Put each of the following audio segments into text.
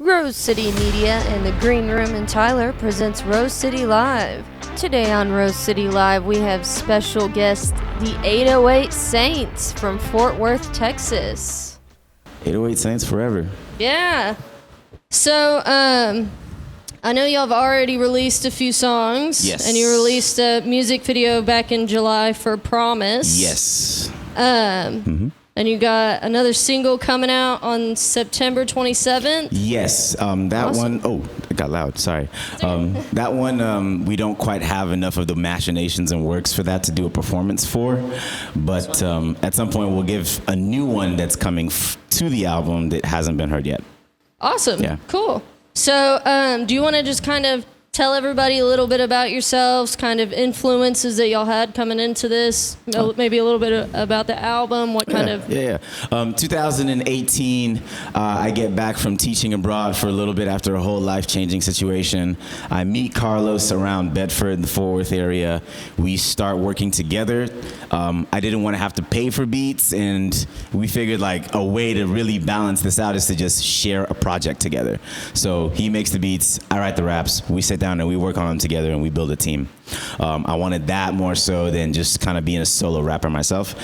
Rose City Media and the Green Room in Tyler presents Rose City Live. Today on Rose City Live, we have special guest, the 808 Saints from Fort Worth, Texas. 808 Saints forever. Yeah. So, I know y'all have already released a few songs. Yes. And you released a music video back in July for Promise. Yes. And you got another single coming out on September 27th. Yes. That Awesome. one, oh, it got loud. Sorry. That one, we don't quite have enough of the machinations and works for that to do a performance for. But at some point, we'll give a new one that's coming to the album that hasn't been heard yet. Awesome. Yeah. Cool. So, do you want to just kind of tell everybody a little bit about yourselves, kind of influences that y'all had coming into this? Maybe a little bit about the album, what kind of... Yeah. 2018, I get back from teaching abroad for a little bit after a whole life-changing situation. I meet Carlos around Bedford, the Fort Worth area. We start working together. I didn't want to have to pay for beats, and we figured like a way to really balance this out is to just share a project together. So he makes the beats, I write the raps, we sit down and we work on them together and we build a team. I wanted that more so than just kind of being a solo rapper myself.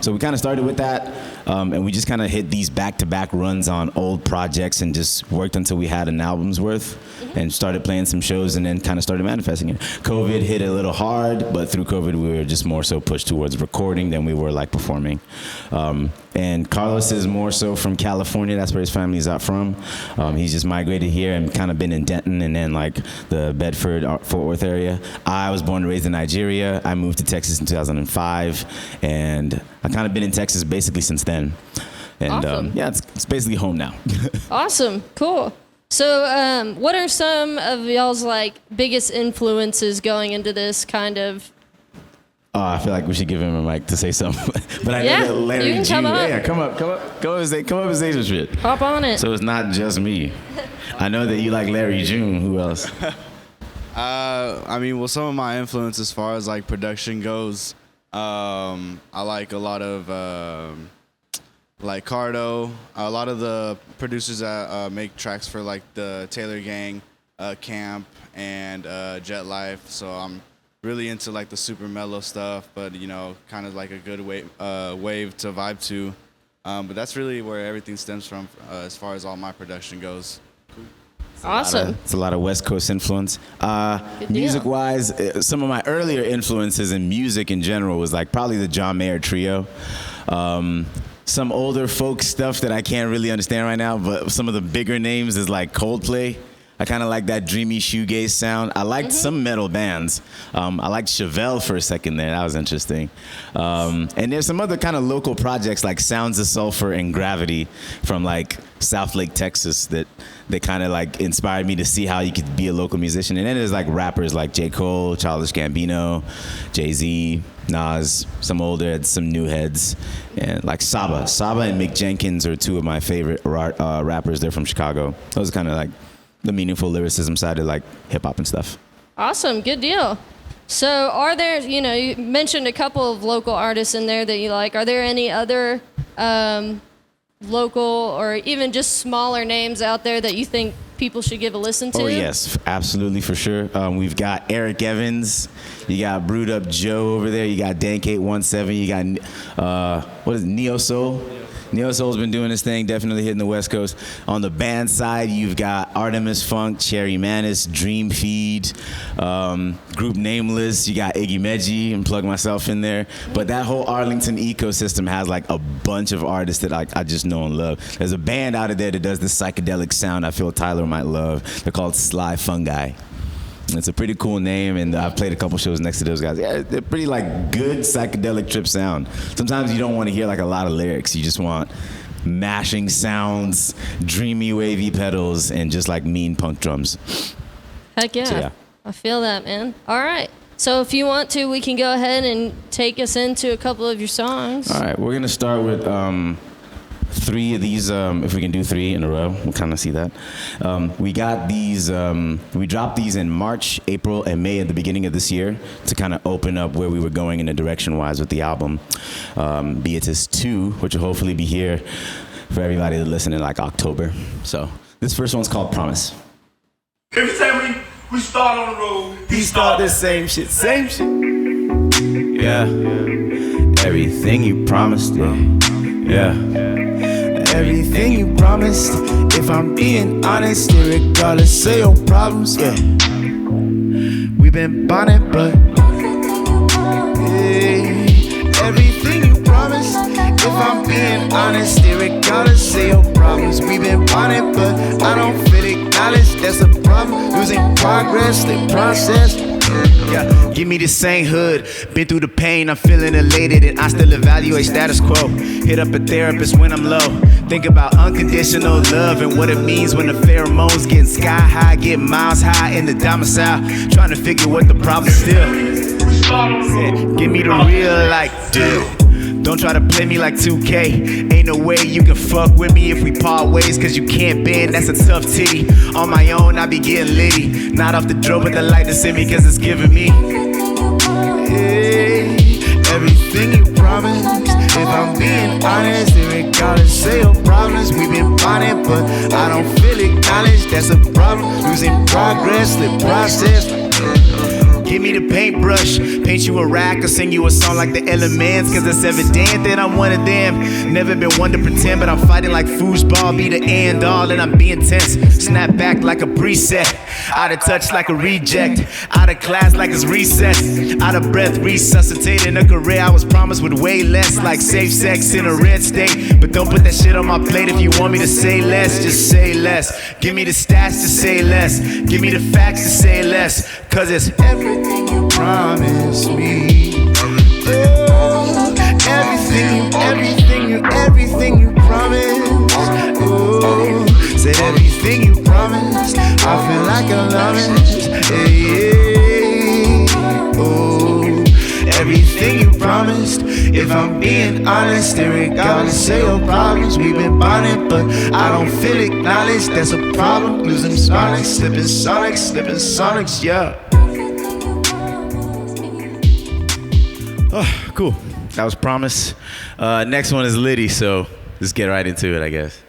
So we kind of started with that, and we just kind of hit these back-to-back runs on old projects and just worked until we had an album's worth and started playing some shows and then kind of started manifesting it. COVID hit a little hard, but through COVID we were just more so pushed towards recording than we were like performing. And Carlos is more so from California. That's where his family's out from. He's just migrated here and kind of been in Denton and then like the Bedford, Fort Worth area. I was born and raised in Nigeria. I moved to Texas in 2005, and I've kind of been in Texas basically since then. And Awesome. yeah, it's basically home now. Awesome. Cool. So, what are some of y'all's like biggest influences going into this kind of... Oh, I feel like we should give him a mic to say something. But I Yeah, know that Larry you can G. come up. Yeah, come up and say some shit. Hop on it. So it's not just me. I know that you like Larry June. Who else? I mean, well, some of my influence as far as like production goes, I like a lot of like Cardo, a lot of the producers that make tracks for like the Taylor Gang, Camp, and Jet Life. So I'm really into like the super mellow stuff, but you know, kind of like a good wave to vibe to. But that's really where everything stems from as far as all my production goes. Awesome. It's a lot of West Coast influence. deal. Music-wise, some of my earlier influences in music in general was like probably the John Mayer Trio. Some older folk stuff that I can't really understand right now, but some of the bigger names is like Coldplay. I kind of like that dreamy shoegaze sound. I liked some metal bands. I liked Chevelle for a second there. That was interesting. And there's some other kind of local projects like Sounds of Sulfur and Gravity from like South Lake, Texas that kind of like inspired me to see how you could be a local musician. And then there's like rappers like J. Cole, Childish Gambino, Jay-Z, Nas, some older, some new heads, and like Saba. Saba and Mick Jenkins are two of my favorite rappers. They're from Chicago. Those are kind of like the meaningful lyricism side of like hip hop and stuff. Awesome. Good deal. So are there, you mentioned a couple of local artists in there that you like. Are there any other local or even just smaller names out there that you think people should give a listen to? Oh, yes, absolutely, for sure. We've got Eric Evans. You got Brewed Up Joe over there. You got Dank817. You got, Neo Soul? Neo Soul's been doing his thing, definitely hitting the West Coast. On the band side, you've got Artemis Funk, Cherry Manis, Dream Feed, Group Nameless. You got Iggy Meji, and plug myself in there. But that whole Arlington ecosystem has like a bunch of artists that I just know and love. There's a band out of there that does this psychedelic sound I feel Tyler might love. They're called Sly Fungi. It's a pretty cool name, and I've played a couple shows next to those guys. Yeah, they're pretty like good psychedelic trip sound. Sometimes you don't want to hear like a lot of lyrics. You just want mashing sounds, dreamy wavy pedals, and just like mean punk drums. Heck yeah. So, yeah. I feel that, man. All right. So if you want to, we can go ahead and take us into a couple of your songs. All right, we're gonna start with three of these, if we can do three in a row, we'll kind of see that. We got these, we dropped these in March, April, and May at the beginning of this year to kind of open up where we were going in the direction-wise with the album. Beatus 2, which will hopefully be here for everybody to listen in like October. So This first one's called Promise. Every time we start on the road, He start the same shit, same shit. Yeah. Everything you promised, yeah. Everything you promised. If I'm being honest, regardless of your problems, yeah. We've been bonded, but everything you promised. If I'm being honest, regardless of your problems, we've been bonded, but I don't feel acknowledged. That's a problem. Losing progress, the process. Yeah, give me the same hood. Been through the pain, I'm feeling elated, and I still evaluate status quo. Hit up a therapist when I'm low. Think about unconditional love and what it means when the pheromones getting sky high, getting miles high in the domicile. Trying to figure what the problem still. Yeah, give me the real like deal. Don't try to play me like 2K. Ain't no way you can fuck with me if we part ways, cause you can't bend, that's a tough titty. On my own, I be getting litty. Not off the draw, but the light to send me, cause it's giving me everything you promised. If I'm being honest, regardless of your problems, we've been bonded, but I don't feel acknowledged. That's a problem. Losing progress, the process. Give me the paintbrush, paint you a rack or sing you a song like the Elements, cause it's evident that I'm one of them. Never been one to pretend, but I'm fighting like foosball, be the end all, and I'm being tense. Snap back like a preset, out of touch like a reject, out of class like it's recess, out of breath, resuscitating a career I was promised with way less, like safe sex in a red state. But don't put that shit on my plate. If you want me to say less, just say less. Give me the stats to say less, give me the facts to say less, cause it's everything you promised me. Oh, everything you promised. Oh, said everything you promised. I feel like I'm loving it. Hey, oh, everything you promised. If I'm being honest, regardless of your problems, we've been bonded, but I don't feel acknowledged. That's a problem. Losing sonics, slipping sonics, yeah. Oh, cool. That was Promise. Next one is Liddy, so let's get right into it, I guess.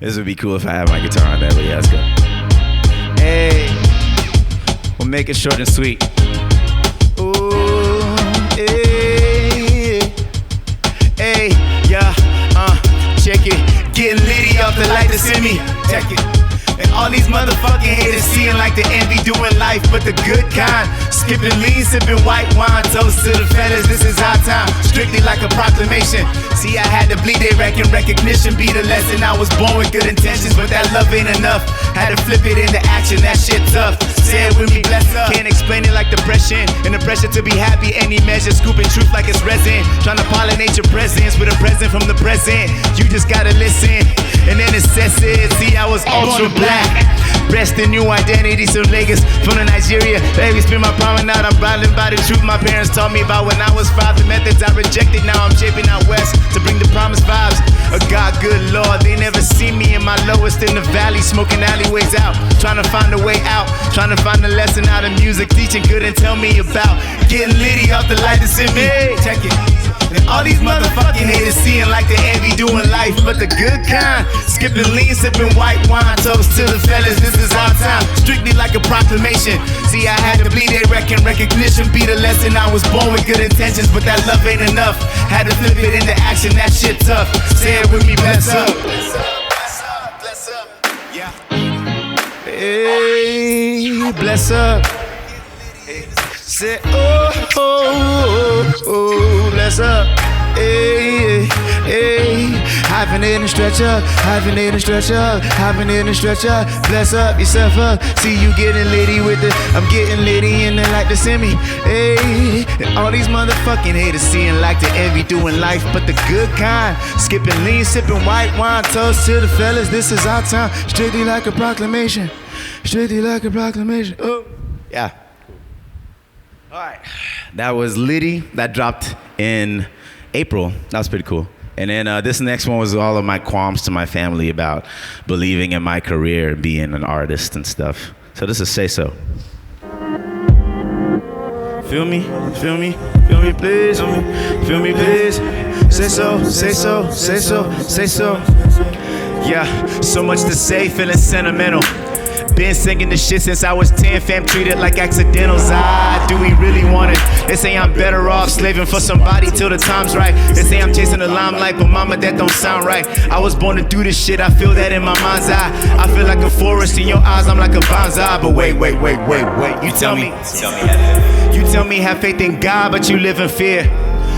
This would be cool if I had my guitar on that, but yeah, let's go. Hey, we'll make it short and sweet. Ooh, hey, hey, yeah, check it. Getting Liddy off the light that's in me. Check it. And all these motherfucking haters seeing like the envy doing life, but the good kind. Skipping lean, sipping white wine. Toast to the fellas, this is our time. Strictly like a proclamation. See, I had to bleed, they reckon recognition be the lesson. I was born with good intentions, but that love ain't enough. Had to flip it into action, that shit tough. Say it with me, bless up. Can't explain it like depression. And the pressure to be happy, any measure. Scooping truth like it's resin. Trying to pollinate your presence with a present from the present. You just gotta listen and then assess it. See, I was ultra black. Breast a new identity, some Lagos from the Nigeria. Baby, spin my promenade, I'm riding by the truth my parents taught me about when I was 5. The methods I rejected, now I'm shaping out west to bring the promised vibes of God, good Lord. They never see me in my lowest in the valley, smoking alleyways out, trying to find a way out, trying to find a lesson out of music teaching couldn't tell me about. Getting Liddy off the light that's in me. Check it. And all these motherfucking haters seeing like the envy doing life, but the good kind. Skipping lean, sipping white wine. Toast to the fellas, this is our time. Strictly like a proclamation. See, I had to bleed, they reckon recognition be the lesson. I was born with good intentions, but that love ain't enough. Had to flip it into action, that shit tough. Say it with me, bless up. Bless up, bless up, yeah. Hey, bless up. Say, oh, oh, oh, oh, bless up. Hey, hey, hyphenate and stretch up, hyphenate and stretch up, hyphenate and stretch up. Bless up yourself up. See you getting Liddy with the, I'm getting Liddy and they like to send me. Hey, and all these motherfucking haters seeing like the envy doing life, but the good kind. Skipping lean, sipping white wine. Toast to the fellas, this is our time. Strictly like a proclamation. Strictly like a proclamation. Oh, yeah. All right, that was Liddy. That dropped in April. That was pretty cool. And then this next one was all of my qualms to my family about believing in my career and being an artist and stuff. So this is Say So. Feel me, feel me, feel me please, feel me please. Say so, say so, say so, say so. Yeah, so much to say, feeling sentimental. Been singing this shit since I was 10, fam, treated like accidentals. Do we really want it? They say I'm better off slaving for somebody till the time's right. They say I'm chasing the limelight, but mama, that don't sound right. I was born to do this shit, I feel that in my mind's eye. I feel like a forest in your eyes, I'm like a bonsai. But wait, you tell me have faith in God, but you live in fear.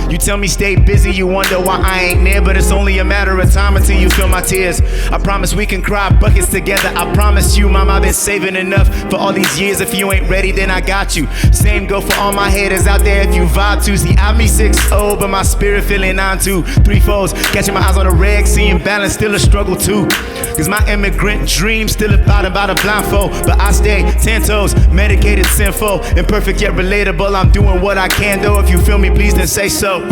You tell me stay busy, you wonder why I ain't near, but it's only a matter of time until you feel my tears. I promise we can cry buckets together. I promise you, mom, I've been saving enough for all these years. If you ain't ready, then I got you. Same go for all my haters out there if you vibe to. See, I'm me 6-0, but my spirit feeling 9-2. 3 foes, catching my eyes on the reg, seeing balance, still a struggle too. Cause my immigrant dream still about a blindfold. But I stay 10 toes, medicated, sinful, imperfect yet relatable. I'm doing what I can though. If you feel me, please then say so. You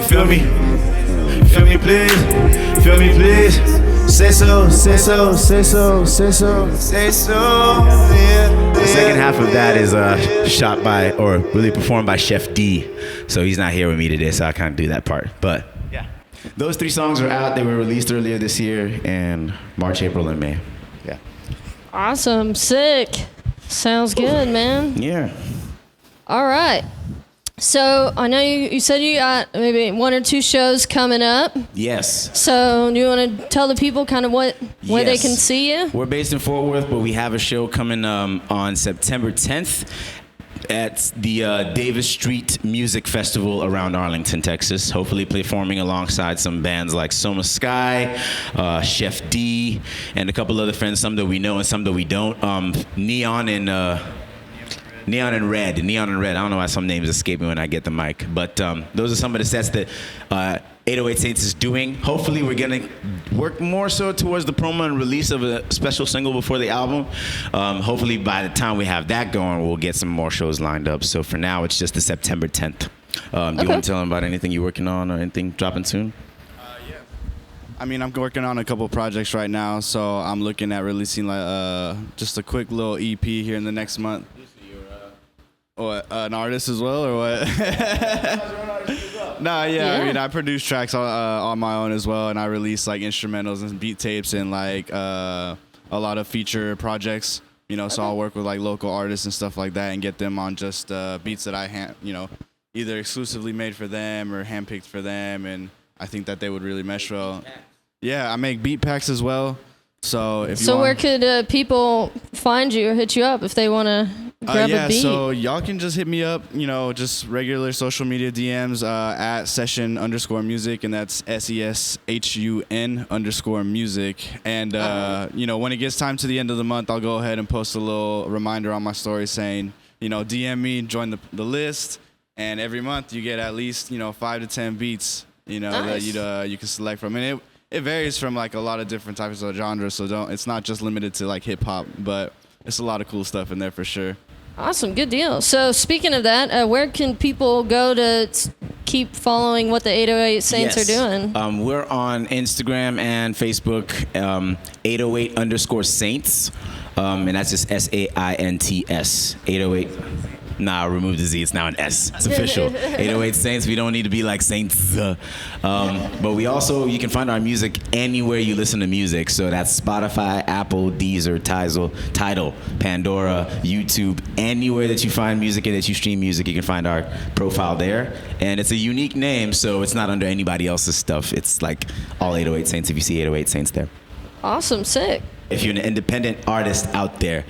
feel me? Feel me, please. Feel me, please. Say so, say so, say so, say so, say so. Yeah. The second half of that is shot by, or really performed by Chef D. So he's not here with me today, so I can't do that part. But yeah, those 3 songs are out. They were released earlier this year in March, April, and May. Yeah. Awesome. Sick. Sounds good, man. Yeah. All right. So I know you said you got maybe 1 or 2 shows coming up. Yes. So do you want to tell the people kind of where they can see you? We're based in Fort Worth, but we have a show coming on September 10th at the Davis Street Music Festival around Arlington, Texas. Hopefully performing alongside some bands like Soma Sky, Chef D, and a couple other friends, some that we know and some that we don't. Neon and Red. I don't know why some names escape me when I get the mic, but those are some of the sets that 808 Saints is doing. Hopefully we're going to work more so towards the promo and release of a special single before the album. Hopefully by the time we have that going, we'll get some more shows lined up. So for now, it's just the September 10th. Do you want to tell them about anything you're working on or anything dropping soon? Yeah. I mean, I'm working on a couple projects right now, so I'm looking at releasing just a quick little EP here in the next month. What, an artist as well, or what? Nah, yeah. I mean, I produce tracks on my own as well, and I release like instrumentals and beat tapes and like a lot of feature projects. So I'll work with like local artists and stuff like that, and get them on just beats that I either exclusively made for them or handpicked for them, and I think that they would really mesh well. Yeah, I make beat packs as well. So where could people find you or hit you up if they want to grab a beat? So y'all can just hit me up, just regular social media DMs at session_music, and that's SESHUN_music. And when it gets time to the end of the month, I'll go ahead and post a little reminder on my story saying, DM me, join the list, and every month you get at least 5 to 10 beats, nice. That you can select from. And it varies from like a lot of different types of genres, so it's not just limited to like hip hop, but it's a lot of cool stuff in there for sure. Awesome, good deal. So speaking of that, where can people go to keep following what the 808 Saints are doing? We're on Instagram and Facebook, 808_Saints, and that's just SAINTS, 808. Nah, remove the Z. It's now an S. It's official. 808 Saints. We don't need to be like Saints. But you can find our music anywhere you listen to music. So that's Spotify, Apple, Deezer, Tidal, Pandora, YouTube. Anywhere that you find music and that you stream music, you can find our profile there. And it's a unique name, so it's not under anybody else's stuff. It's like all 808 Saints if you see 808 Saints there. Awesome, sick. If you're an independent artist out there,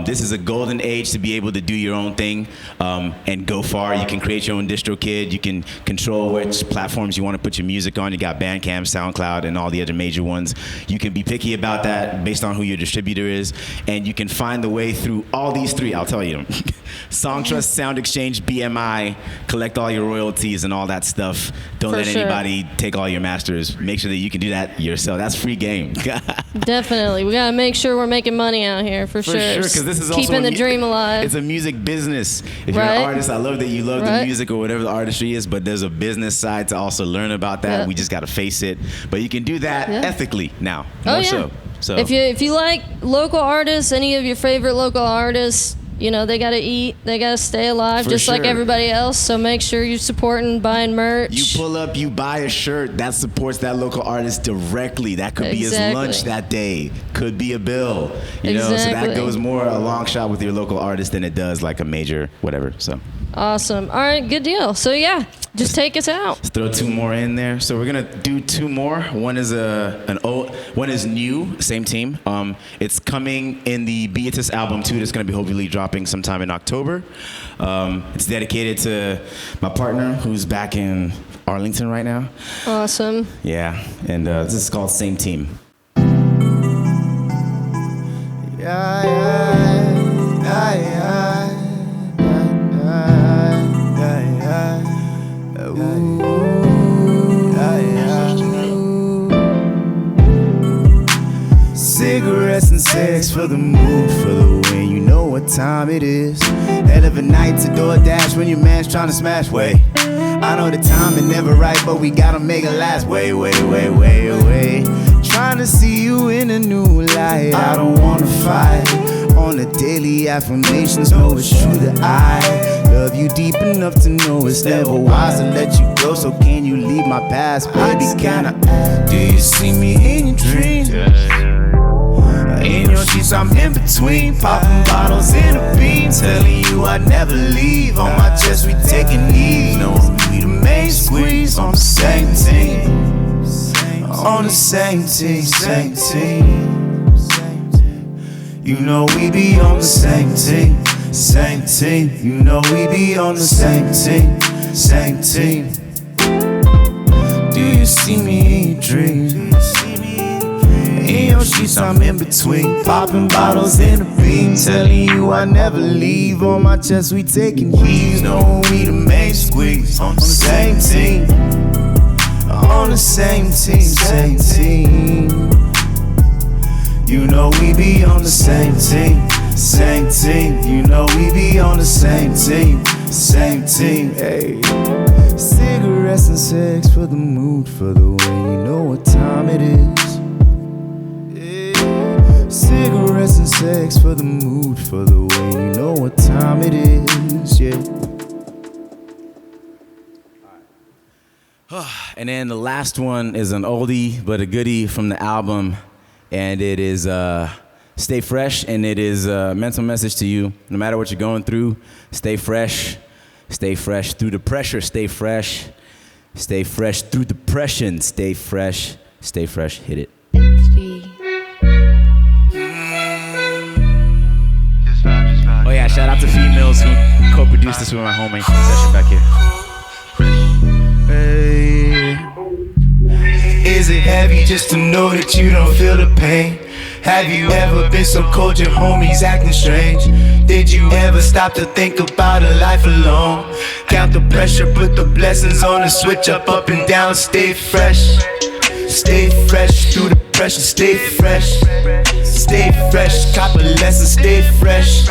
this is a golden age to be able to do your own thing and go far. You can create your own DistroKid. You can control which platforms you want to put your music on. You got Bandcamp, SoundCloud, and all the other major ones. You can be picky about that based on who your distributor is, and you can find the way through all these 3. I'll tell you them. Songtrust, Sound Exchange, BMI, collect all your royalties and all that stuff. Don't let anybody take all your masters. Make sure that you can do that yourself. That's free game. Definitely. We got to make sure we're making money out here for sure. Because this is also keeping the dream alive. It's a music business. If you're an artist, I love that you love the music or whatever the artistry is, but there's a business side to also learn about that. We just got to face it. But you can do that ethically now. More so. If you like local artists, any of your favorite local artists, you know, they got to eat, they got to stay alive For just like sure. everybody else. So make sure you're supporting, buying merch. You pull up, you buy a shirt that supports that local artist directly. That could be his Exactly. lunch that day, could be a bill. You know, so Exactly. that goes more a long shot with your local artist than it does like a major whatever. So Awesome. All right, good deal. So yeah, just take us out. let's throw 2 more in there. So we're gonna do 2 more. One is one is new, same team. It's coming in the Beatus album too. That's gonna be hopefully dropping sometime in October. It's dedicated to my partner who's back in Arlington right now. Awesome. Yeah, and this is called Same Team. Cigarettes and sex for the mood, for the win. You know what time it is. Hell of a night to DoorDash when your man's trying to smash. Way, I know the timing never right, but we gotta make it last. Way away. Trying to see you in a new light. I don't wanna fight. On the daily affirmations, know it's true that I love you deep enough to know it's never wise to let you go. So can you leave my past, baby? Can I? Do you see me in your dreams? In your sheets, I'm in between, popping bottles in a beam, telling you I'd never leave. On my chest, we taking knees. No, we the main squeeze on the same team. On the same team. You know we be on the same team. You know we be on the same team. Do you see me in your dreams? In your sheets, I'm in between, popping bottles in a beam, telling you I never leave. On my chest, we taking heaves. No, we the main squeeze on the same team. On the same team. You know we be on the same team. You know we be on the same team. Hey. Cigarettes and sex for the mood, for the way. You know what time it is. Cigarettes and sex for the mood, for the way. You know what time it is. Yeah. And then the last one is an oldie but a goodie from the album, and it is Stay Fresh, and it is a mental message to you. No matter what you're going through, stay fresh through the pressure, stay fresh through depression, stay fresh, hit it. Oh yeah, shout out to Females who co-produced this with my homie. Session back here. Hey. Is it heavy just to know that you don't feel the pain? Have you ever been so cold your homies acting strange? Did you ever stop to think about a life alone? Count the pressure, put the blessings on and switch up and down. Stay fresh through the pressure. Stay fresh, cop a lesson. Stay fresh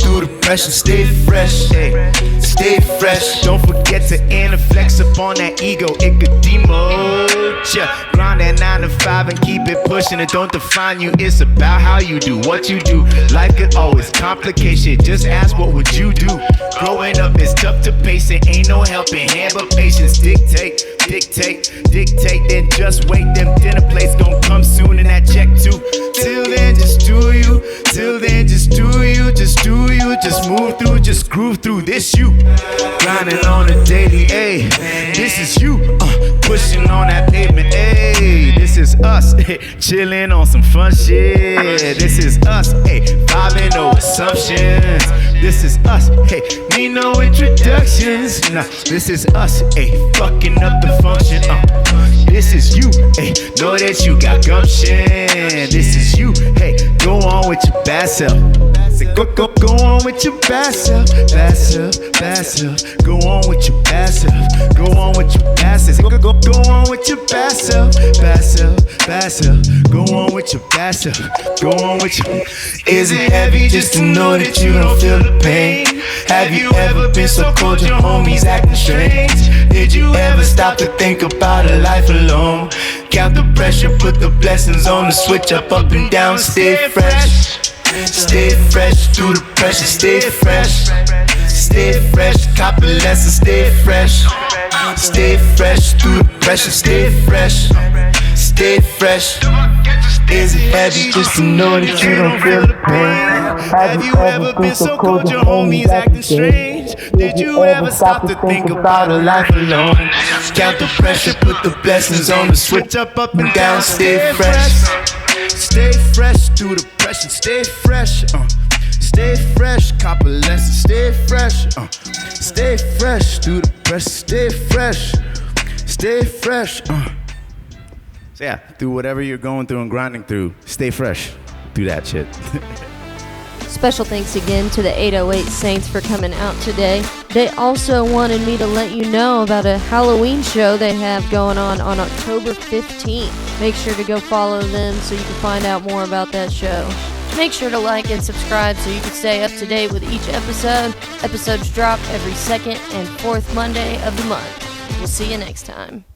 through the pressure. Stay fresh. Don't forget to flex up on that ego. It could demote ya. Grind that 9 to 5 and keep it pushing. It don't define you. It's about how you do what you do. Life could always complicate shit. Just ask what would you do. Growing up is tough to pace. It ain't no helping hand but patience. Dictate. Then just wait. Them dinner plates gon' come soon and that check too. Till then just do you. Just move through, just groove through. This you grinding on a daily, ayy. This is you, pushing on that pavement, ayy. This is us, chilling on some fun shit. This is us, vibing no assumptions. This is us, need no introductions. Nah, this is us, fucking up the function. This is you, know that you got gumption. This is you, go on with your bad self. Go on with your bad self. Go on with your bad self. Go on with your bad self. Go on with your bad self. Go on with your bad self. Go on with your. Is it heavy just to know that you don't feel the pain? Have you ever been so cold your homies acting strange? Did you ever stop to think about a life alone? Count the pressure, put the blessings on the switch up and down, stay fresh. Stay fresh through the pressure, stay fresh. Stay fresh, cop a lesson, stay fresh. Stay fresh through the pressure, stay fresh. Stay fresh. Is it heavy just to know that you don't feel the pain? Have you ever been so cold your homies acting strange? Did you ever stop to think about a life alone? Count the pressure, put the blessings on the switch up and down, stay fresh. Stay fresh through the pressure, stay fresh. Stay fresh, cop a lesson, stay fresh. Stay fresh through the pressure, stay fresh. Stay fresh. So yeah, through whatever you're going through and grinding through, stay fresh through that shit. Special thanks again to the 808 Saints for coming out today. They also wanted me to let you know about a Halloween show they have going on October 15th. Make sure to go follow them so you can find out more about that show. Make sure to like and subscribe so you can stay up to date with each episode. Episodes drop every second and fourth Monday of the month. We'll see you next time.